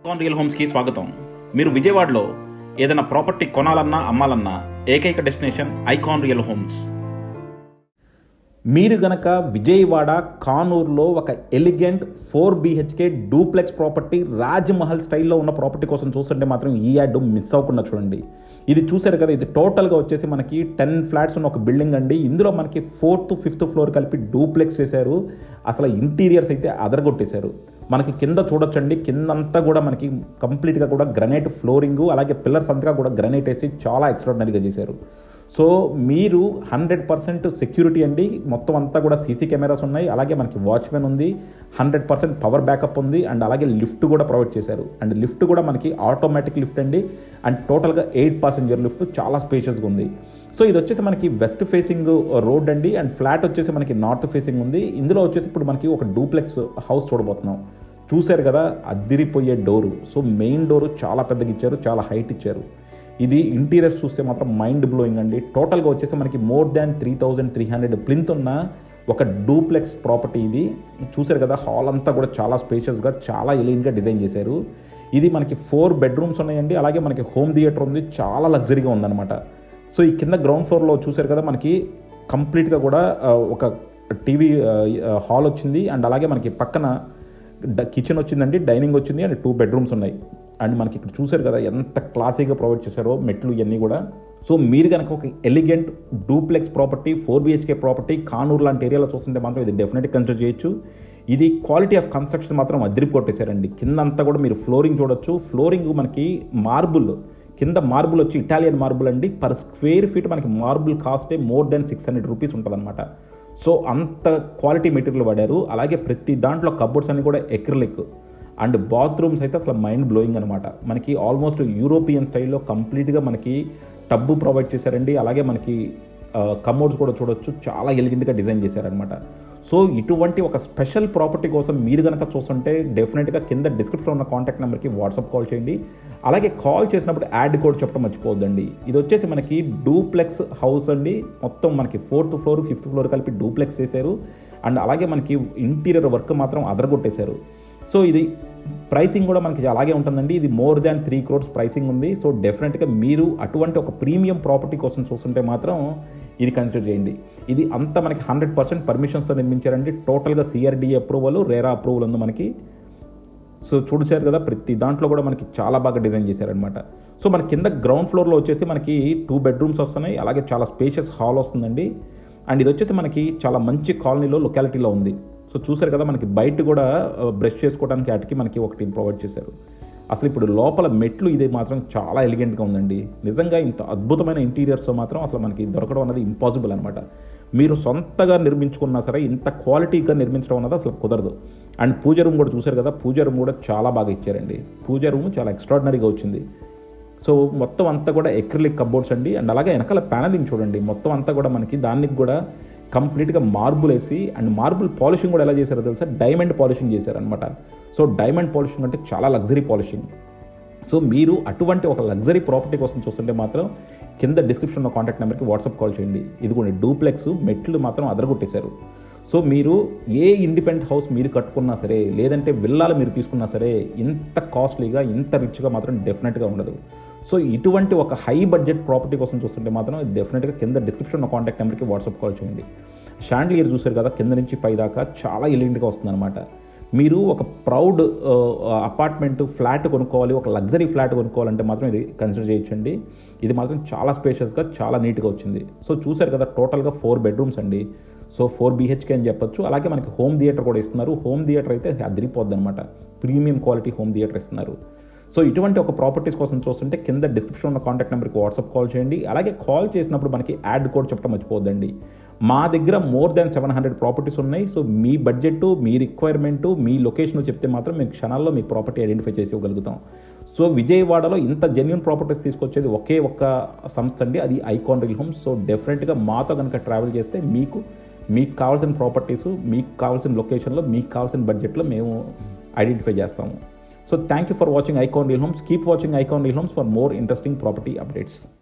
Icon real హోమ్స్కి స్వాగతం. మీరు విజయవాడలో ఏదైనా ప్రాపర్టీ కొనాలన్నా అమ్మాలన్నా ఏకైక డెస్టినేషన్ ఐకాన్ రియల్ హోమ్స్. మీరు గనక విజయవాడ కానూరులో ఒక elegant 4 BHK duplex property Rajmahal స్టైల్లో ఉన్న ప్రాపర్టీ కోసం చూస్తుంటే మాత్రం ఈ యాడ్ మిస్ అవ్వకుండా చూడండి. ఇది చూసారు కదా, ఇది టోటల్గా వచ్చేసి మనకి 10 ఫ్లాట్స్ ఉన్న ఒక బిల్డింగ్ అండి. ఇందులో మనకి 4th to 5th ఫ్లోర్ కలిపి డూప్లెక్స్ చేశారు. అసలు ఇంటీరియర్స్ అయితే అదరగొట్టేశారు. మనకి కింద చూడొచ్చండి, కిందంతా కూడా మనకి కంప్లీట్గా కూడా గ్రనైట్ ఫ్లోరింగు, అలాగే పిల్లర్స్ అంతగా కూడా గ్రనైట్ వేసి చాలా ఎక్స్ట్రాడినరీగా చేశారు. సో మీరు 100% సెక్యూరిటీ అండి. మొత్తం అంతా కూడా సీసీ కెమెరాస్ ఉన్నాయి, అలాగే మనకి వాచ్మెన్ ఉంది, 100% పవర్ బ్యాకప్ ఉంది, అండ్ అలాగే లిఫ్ట్ కూడా ప్రొవైడ్ చేశారు. అండ్ లిఫ్ట్ కూడా మనకి ఆటోమేటిక్ లిఫ్ట్ అండి. అండ్ టోటల్గా 8 passenger లిఫ్ట్, చాలా స్పేషియస్గా ఉంది. సో ఇది వచ్చేసి మనకి వెస్ట్ ఫేసింగ్ రోడ్ అండి, అండ్ ఫ్లాట్ వచ్చేసి మనకి నార్త్ ఫేసింగ్ ఉంది. ఇందులో వచ్చేసి ఇప్పుడు మనకి ఒక డూప్లెక్స్ హౌస్ చూడబోతున్నాం. చూశారు కదా, అద్దిరిపోయే డోరు. సో మెయిన్ డోరు చాలా పెద్దగా ఇచ్చారు, చాలా హైట్ ఇచ్చారు. ఇది ఇంటీరియర్స్ చూస్తే మాత్రం మైండ్ బ్లోయింగ్ అండి. టోటల్గా వచ్చేసి మనకి more than 3,300 ప్లింత్ ఉన్న ఒక డూప్లెక్స్ ప్రాపర్టీ ఇది. చూశారు కదా, హాల్ అంతా కూడా చాలా స్పేషియస్గా, చాలా ఎలిగెంట్గా డిజైన్ చేశారు. ఇది మనకి 4 bedrooms ఉన్నాయండి, అలాగే మనకి హోమ్ థియేటర్ ఉంది, చాలా లగ్జరీగా ఉందన్నమాట. సో ఈ కింద గ్రౌండ్ ఫ్లోర్లో చూశారు కదా, మనకి కంప్లీట్గా కూడా ఒక టీవీ హాల్ వచ్చింది, అండ్ అలాగే మనకి పక్కన కిచెన్ వచ్చిందండి, డైనింగ్ వచ్చింది, అండ్ 2 bedrooms ఉన్నాయి. అండ్ మనకి ఇక్కడ చూశారు కదా ఎంత క్లాసీగా ప్రొవైడ్ చేశారో మెట్లు ఇవన్నీ కూడా. సో మీరు కనుక ఒక elegant duplex property 4 BHK property Kanuru లాంటి ఏరియాలో చూస్తుంటే మాత్రం ఇది డెఫినెట్గా కన్సిడర్ చేయొచ్చు. ఇది క్వాలిటీ ఆఫ్ కన్స్ట్రక్షన్ మాత్రం అదిరిపి కొట్టేశారండి. కింద అంతా కూడా మీరు ఫ్లోరింగ్ చూడొచ్చు. ఫ్లోరింగ్ మనకి మార్బుల్, కింద మార్బుల్ వచ్చి ఇటాలియన్ మార్బుల్ అండి. పర్ స్క్వేర్ ఫీట్ మనకి మార్బుల్ కాస్టే more than 600 rupees ఉంటుంది అనమాట. సో అంత క్వాలిటీ మెటీరియల్ వాడారు. అలాగే ప్రతి దాంట్లో కబోర్డ్స్ అన్ని కూడా ఎక్రిలిక్, అండ్ బాత్రూమ్స్ అయితే అసలు మైండ్ బ్లోయింగ్ అనమాట. మనకి ఆల్మోస్ట్ యూరోపియన్ స్టైల్లో కంప్లీట్గా మనకి టబ్బు ప్రొవైడ్ చేశారండి. అలాగే మనకి కమోడ్స్ కూడా చూడొచ్చు, చాలా ఎలిగెంట్గా డిజైన్ చేశారనమాట. సో ఇటువంటి ఒక స్పెషల్ ప్రాపర్టీ కోసం మీరు కనుక చూస్తుంటే డెఫినెట్గా కింద డిస్క్రిప్షన్లో ఉన్న కాంటాక్ట్ నెంబర్కి వాట్సాప్ కాల్ చేయండి. అలాగే కాల్ చేసినప్పుడు యాడ్ కోడ్ చెప్పడం మర్చిపోవద్దండి. ఇది వచ్చేసి మనకి డూప్లెక్స్ హౌస్ అండి. మొత్తం మనకి 4th ఫ్లోర్ 5th ఫ్లోర్ కలిపి డూప్లెక్స్ చేశారు. అండ్ అలాగే మనకి ఇంటీరియర్ వర్క్ మాత్రం అదరగొట్టేశారు. సో ఇది ప్రైసింగ్ కూడా మనకి అలాగే ఉంటుందండి. ఇది more than 3 crores ప్రైసింగ్ ఉంది. సో డెఫినెట్గా మీరు అటువంటి ఒక ప్రీమియం ప్రాపర్టీ కోసం చూస్తుంటే మాత్రం ఇది కన్సిడర్ చేయండి. ఇది అంతా మనకి 100% పర్మిషన్స్తో నిర్మించారండి. టోటల్గా CRDA అప్రూవల్, రేరా అప్రూవల్ ఉంది మనకి. సో చూసారు కదా, ప్రతి దాంట్లో కూడా మనకి చాలా బాగా డిజైన్ చేశారనమాట. సో మన కింద గ్రౌండ్ ఫ్లోర్లో వచ్చేసి మనకి 2 bedrooms వస్తున్నాయి, అలాగే చాలా స్పేషియస్ హాల్ వస్తుందండి. అండ్ ఇది వచ్చేసి మనకి చాలా మంచి కాలనీలో, లొకాలిటీలో ఉంది. సో చూసారు కదా, మనకి బయట కూడా బ్రష్ చేసుకోవడానికి వాటికి మనకి ఒకటి ప్రొవైడ్ చేశారు. అసలు ఇప్పుడు లోపల మెట్లు ఇది మాత్రం చాలా ఎలిగెంట్గా ఉందండి. నిజంగా ఇంత అద్భుతమైన ఇంటీరియర్స్తో మాత్రం అసలు మనకి దొరకడం అనేది ఇంపాసిబుల్ అనమాట. మీరు సొంతగా నిర్మించుకున్నా సరే ఇంత క్వాలిటీగా నిర్మించడం అన్నది అసలు కుదరదు. అండ్ పూజ రూమ్ కూడా చూసారు కదా, పూజ రూమ్ కూడా చాలా బాగా ఇచ్చారండి. పూజ రూమ్ చాలా ఎక్స్ట్రాడినరీగా వచ్చింది. సో మొత్తం అంతా కూడా ఎక్రిలిక్ కబోర్డ్స్ అండి. అండ్ అలాగే వెనకాల ప్యానలింగ్ చూడండి, మొత్తం అంతా కూడా మనకి దానికి కూడా కంప్లీట్గా మార్బుల్ వేసి, అండ్ మార్బుల్ పాలిషింగ్ కూడా ఎలా చేశారో తెలుసా, డైమండ్ పాలిషింగ్ చేశారనమాట. సో డైమండ్ పాలిషింగ్ అంటే చాలా లగ్జరీ పాలిషింగ్. సో మీరు అటువంటి ఒక లగ్జరీ ప్రాపర్టీ కోసం చూస్తుంటే మాత్రం కింద డిస్క్రిప్షన్లో కాంటాక్ట్ నెంబర్కి వాట్సాప్ కాల్ చేయండి. ఇదిగోండి డూప్లెక్స్ మెట్లు మాత్రం అదరగొట్టేశారు. సో మీరు ఏ ఇండిపెండెంట్ హౌస్ మీరు కట్టుకున్నా సరే, లేదంటే విల్లాలు మీరు తీసుకున్నా సరే, ఇంత కాస్ట్లీగా ఇంత రిచ్గా మాత్రం డెఫినెట్గా ఉండదు. సో ఇటువంటి ఒక హై బడ్జెట్ ప్రాపర్టీ కోసం చూస్తుంటే మాత్రం డెఫినెట్గా కింద డిస్క్రిప్షన్లో కాంటాక్ట్ నెంబర్కి వాట్సాప్ కాల్ చేయండి. షాండ్లియర్ చూసారు కదా, కింద నుంచి పై దాకా చాలా ఎలిగెంట్గా వస్తుందన్నమాట. మీరు ఒక ప్రౌడ్ అపార్ట్మెంట్ ఫ్లాట్ కొనుక్కోవాలి, ఒక లగ్జరీ ఫ్లాట్ కొనుక్కోవాలంటే మాత్రం ఇది కన్సిడర్ చేయొచ్చండి. ఇది మాత్రం చాలా స్పేషియస్గా, చాలా నీట్గా వచ్చింది. సో చూసారు కదా, టోటల్గా 4 bedrooms అండి. సో 4 BHK అని చెప్పొచ్చు. అలాగే మనకి హోమ్ థియేటర్ కూడా ఇస్తున్నారు. హోమ్ థియేటర్ అయితే అదిరిపోద్ది అనమాట. ప్రీమియం క్వాలిటీ హోమ్ థియేటర్ ఇస్తున్నారు. సో ఇటువంటి ఒక ప్రాపర్టీస్ కోసం చూస్తుంటే కింద డిస్క్రిప్షన్లో ఉన్న కాంటాక్ట్ నెంబర్కి వాట్సాప్ కాల్ చేయండి. అలాగే కాల్ చేసినప్పుడు మనకి యాడ్ కోడ్ చెప్పడం మర్చిపోద్దండి. మా దగ్గర more than 700 ప్రాపర్టీస్ ఉన్నాయి. సో మీ బడ్జెట్, మీ రిక్వైర్మెంటు, మీ లొకేషన్ చెప్తే మాత్రం మేము క్షణాల్లో మీ ప్రాపర్టీ ఐడెంటిఫై చేసి ఇవ్వగలుగుతాం. సో విజయవాడలో ఇంత జెన్యూన్ ప్రాపర్టీస్ తీసుకొచ్చేది ఒకే ఒక్క సంస్థ అండి, అది ఐకాన్ రియల్ హోమ్స్. సో డెఫినెట్గా మాతో కనుక ట్రావెల్ చేస్తే మీకు కావాల్సిన ప్రాపర్టీసు, మీకు కావాల్సిన లొకేషన్లో, మీకు కావాల్సిన బడ్జెట్లో మేము ఐడెంటిఫై చేస్తాము. So thank you for watching Icon Real Homes. Keep watching Icon Real Homes for more interesting property updates.